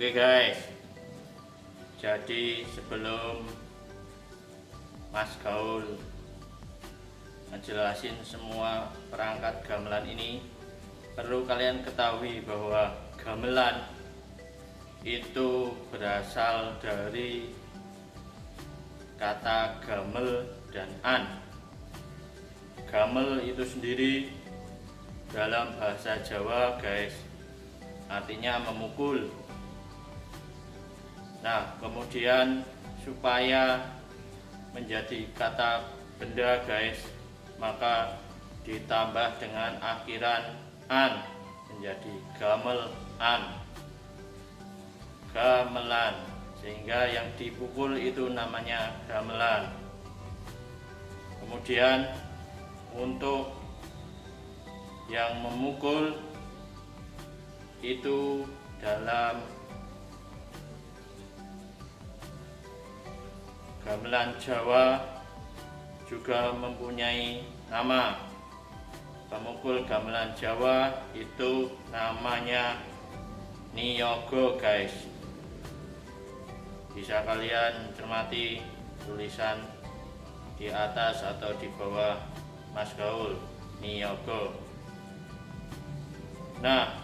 Oke guys, jadi sebelum Mas Gaul ngejelasin semua perangkat gamelan ini, perlu kalian ketahui bahwa gamelan itu berasal dari kata gamel dan an. Gamel itu sendiri dalam bahasa Jawa guys, artinya memukul. Nah, kemudian supaya menjadi kata benda guys, maka ditambah dengan akhiran an menjadi gamelan, gamelan, sehingga yang dipukul itu namanya gamelan. Kemudian untuk yang memukul itu dalam gamelan Jawa juga mempunyai nama. Pemukul gamelan Jawa itu namanya niyaga guys. Bisa kalian cermati tulisan di atas atau di bawah Mas Gaul, niyaga. Nah,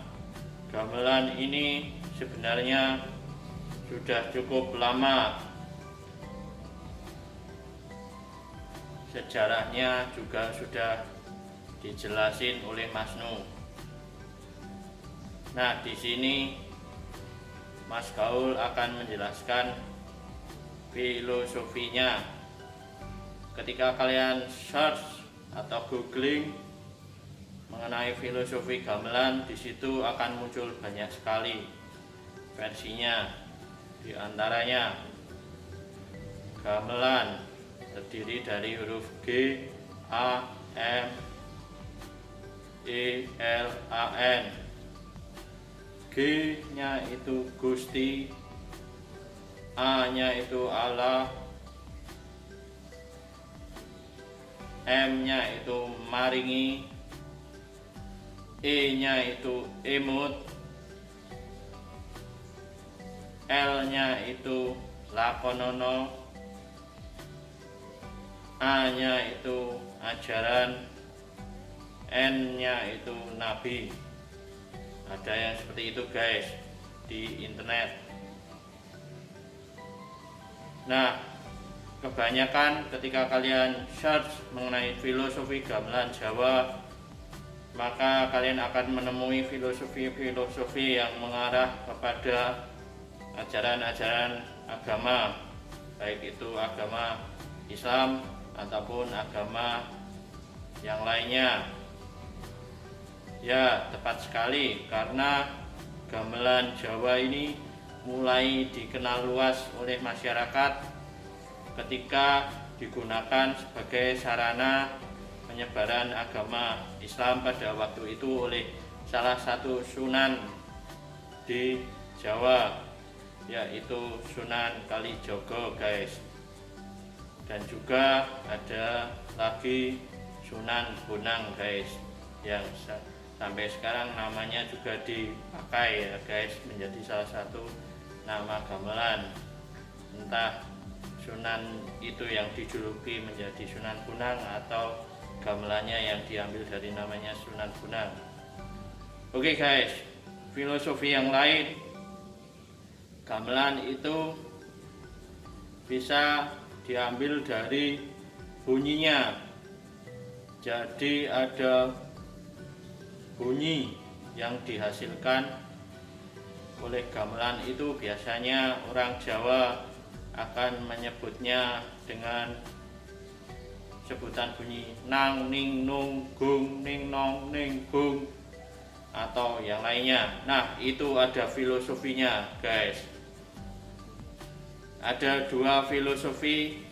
gamelan ini sebenarnya sudah cukup lama. Sejarahnya juga sudah dijelasin oleh Mas Nu. Nah, di sini Mas Gaul akan menjelaskan filosofinya. Ketika kalian search atau googling mengenai filosofi gamelan, di situ akan muncul banyak sekali versinya. Di antaranya gamelan terdiri dari huruf G, A, M, E, L, A, N. G-nya itu Gusti, A-nya itu Allah, M-nya itu maringi, E-nya itu emut, L-nya itu lakonono, A-nya itu ajaran, N-nya itu nabi. Ada yang seperti itu guys di internet. Nah, kebanyakan ketika kalian search mengenai filosofi gamelan Jawa, maka kalian akan menemui filosofi-filosofi yang mengarah kepada ajaran-ajaran agama, baik itu agama Islam ataupun agama yang lainnya. Ya, tepat sekali, karena gamelan Jawa ini mulai dikenal luas oleh masyarakat ketika digunakan sebagai sarana penyebaran agama Islam pada waktu itu oleh salah satu sunan di Jawa, yaitu Sunan Kalijaga guys. Dan juga ada lagi Sunan Bonang guys, yang sampai sekarang namanya juga dipakai ya guys, menjadi salah satu nama gamelan. Entah Sunan itu yang dijuluki menjadi Sunan Bonang atau gamelannya yang diambil dari namanya Sunan Bonang. Oke guys, filosofi yang lain, gamelan itu bisa diambil dari bunyinya. Jadi ada bunyi yang dihasilkan oleh gamelan itu, biasanya orang Jawa akan menyebutnya dengan sebutan bunyi nang, ning, nung, gung, ning, nong, ning, gung, atau yang lainnya. Nah, itu ada filosofinya guys. Ada dua filosofi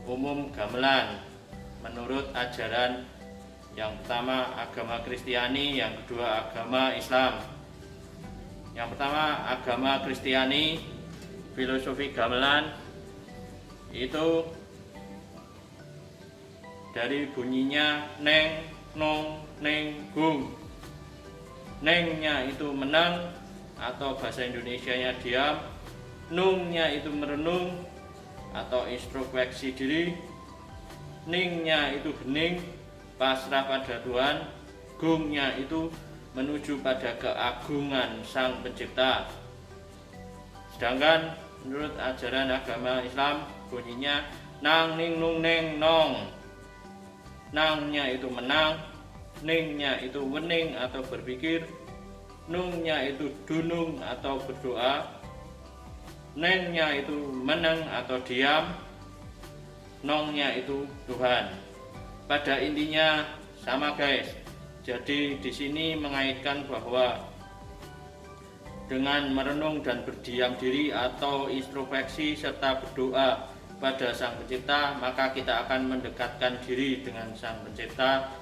umum gamelan menurut ajaran. Yang pertama agama Kristiani, yang kedua agama Islam. Yang pertama agama Kristiani, filosofi gamelan itu dari bunyinya neng, nong, neng, gung. Nengnya itu menang, atau bahasa Indonesianya diam, nungnya itu merenung atau introspeksi diri, ningnya itu hening, pasrah pada Tuhan, gungnya itu menuju pada keagungan Sang Pencipta. Sedangkan menurut ajaran agama Islam bunyinya nang ning nung neng nong. Nangnya itu menang, ningnya itu wening atau berpikir, nungnya itu dunung atau berdoa, nengnya itu meneng atau diam, nongnya itu Tuhan. Pada intinya sama guys. Jadi di sini mengaitkan bahwa dengan merenung dan berdiam diri atau introspeksi serta berdoa pada Sang Pencipta, maka kita akan mendekatkan diri dengan Sang Pencipta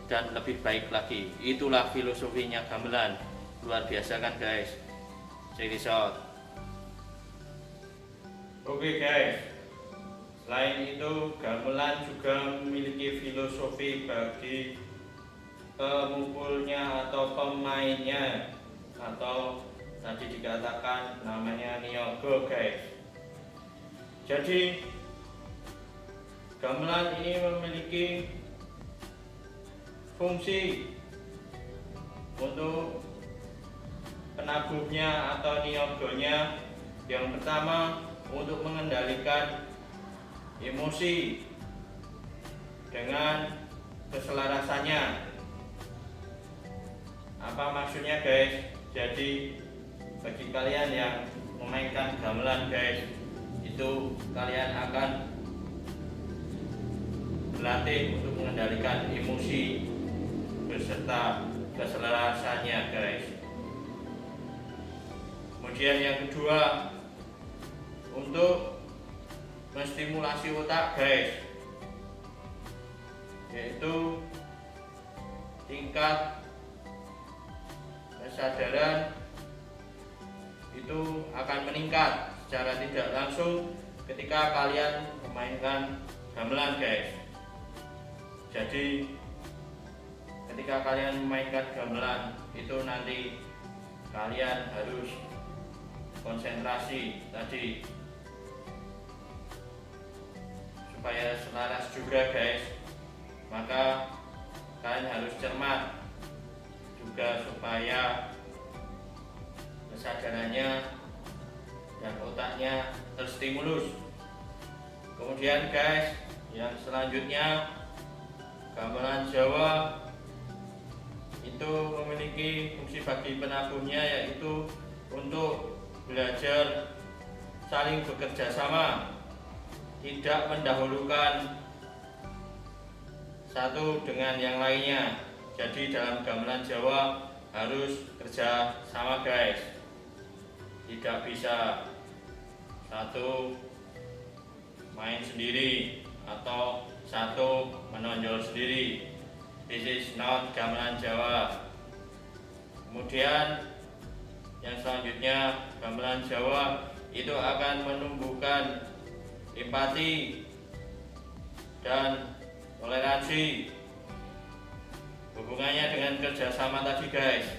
dan lebih baik lagi. Itulah filosofinya gamelan. Luar biasa kan guys. Check this out. Oke guys, selain itu gamelan juga memiliki filosofi bagi pemukulnya atau pemainnya, atau tadi dikatakan namanya niaga guys. Jadi gamelan ini memiliki fungsi untuk penabuhnya atau niaganya. Yang pertama, untuk mengendalikan emosi dengan keselarasannya. Apa maksudnya guys? Jadi bagi kalian yang memainkan gamelan guys, itu kalian akan berlatih untuk mengendalikan emosi beserta keselarasannya guys. Kemudian yang kedua, untuk menstimulasi otak guys, yaitu tingkat kesadaran itu akan meningkat secara tidak langsung ketika kalian memainkan gamelan guys. Jadi ketika kalian memainkan gamelan itu nanti kalian harus konsentrasi tadi supaya selaras juga guys. Maka kalian harus cermat juga supaya kesadarannya dan otaknya terstimulus. Kemudian guys, yang selanjutnya, gamelan Jawa itu memiliki fungsi bagi penabuhnya, yaitu untuk belajar saling bekerja sama, tidak mendahulukan satu dengan yang lainnya. Jadi dalam gamelan Jawa harus kerja sama guys, tidak bisa satu main sendiri atau satu menonjol sendiri. This is not gamelan Jawa. Kemudian yang selanjutnya, gamelan Jawa itu akan menumbuhkan empati dan toleransi. Hubungannya dengan kerjasama tadi guys.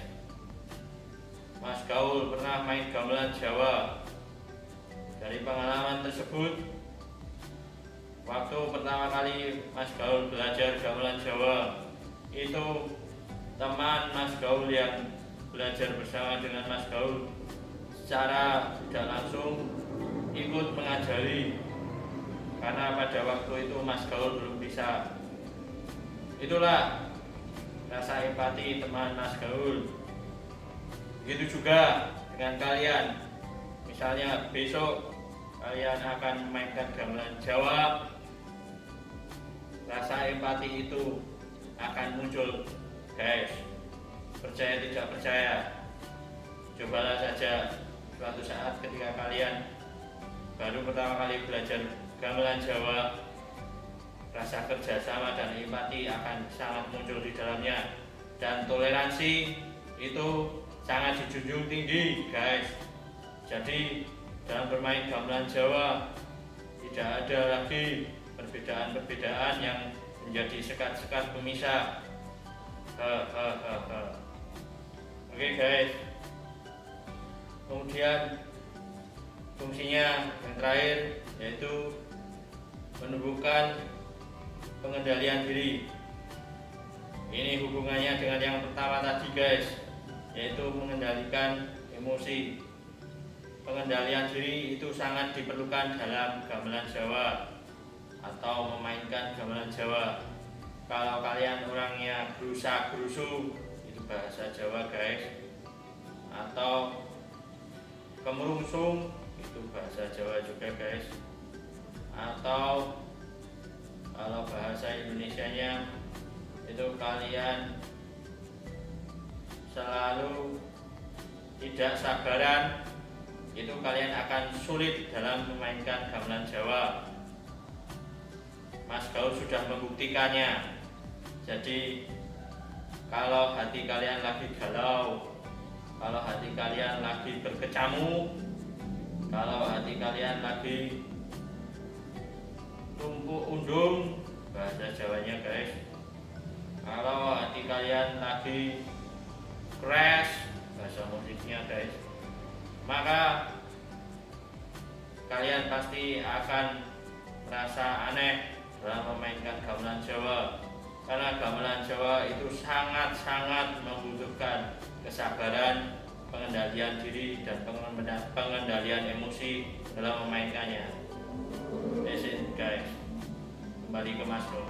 Mas Gaul pernah main gamelan Jawa. Dari pengalaman tersebut, waktu pertama kali Mas Gaul belajar gamelan Jawa, itu teman Mas Gaul yang belajar bersama dengan Mas Gaul secara tidak langsung ikut mengajari, karena pada waktu itu Mas Gaul belum bisa. Itulah rasa empati teman Mas Gaul. Begitu juga dengan kalian. Misalnya besok kalian akan memainkan gamelan Jawa, rasa empati itu akan muncul guys. Percaya tidak percaya, cobalah saja suatu saat ketika kalian baru pertama kali belajar gamelan Jawa, rasa kerjasama dan empati akan sangat muncul di dalamnya, dan toleransi itu sangat dijunjung tinggi guys. Jadi dalam bermain gamelan Jawa tidak ada lagi perbedaan-perbedaan yang menjadi sekat-sekat pemisah. Oke guys, Kemudian fungsinya yang terakhir yaitu menumbuhkan pengendalian diri. Ini hubungannya dengan yang pertama tadi guys, yaitu mengendalikan emosi. Pengendalian diri itu sangat diperlukan dalam gamelan Jawa atau memainkan gamelan Jawa. Kalau kalian orangnya gerusa-gerusu, itu bahasa Jawa guys, atau kemerungsung, itu bahasa Jawa juga guys, atau kalau bahasa Indonesianya itu kalian selalu tidak sabaran, itu kalian akan sulit dalam memainkan gamelan Jawa. Mas Gaul sudah membuktikannya. Jadi kalau hati kalian lagi galau, kalau hati kalian lagi berkecamuk, kalau hati kalian lagi tumpuk undung, bahasa Jawanya guys, kalau hati kalian lagi crash, bahasa musiknya guys, maka kalian pasti akan merasa aneh dalam memainkan gamelan Jawa, karena gamelan Jawa itu sangat-sangat membutuhkan kesabaran, pengendalian diri, dan pengendalian emosi dalam memainkannya. That's it guys, kembali ke Mas Gaul.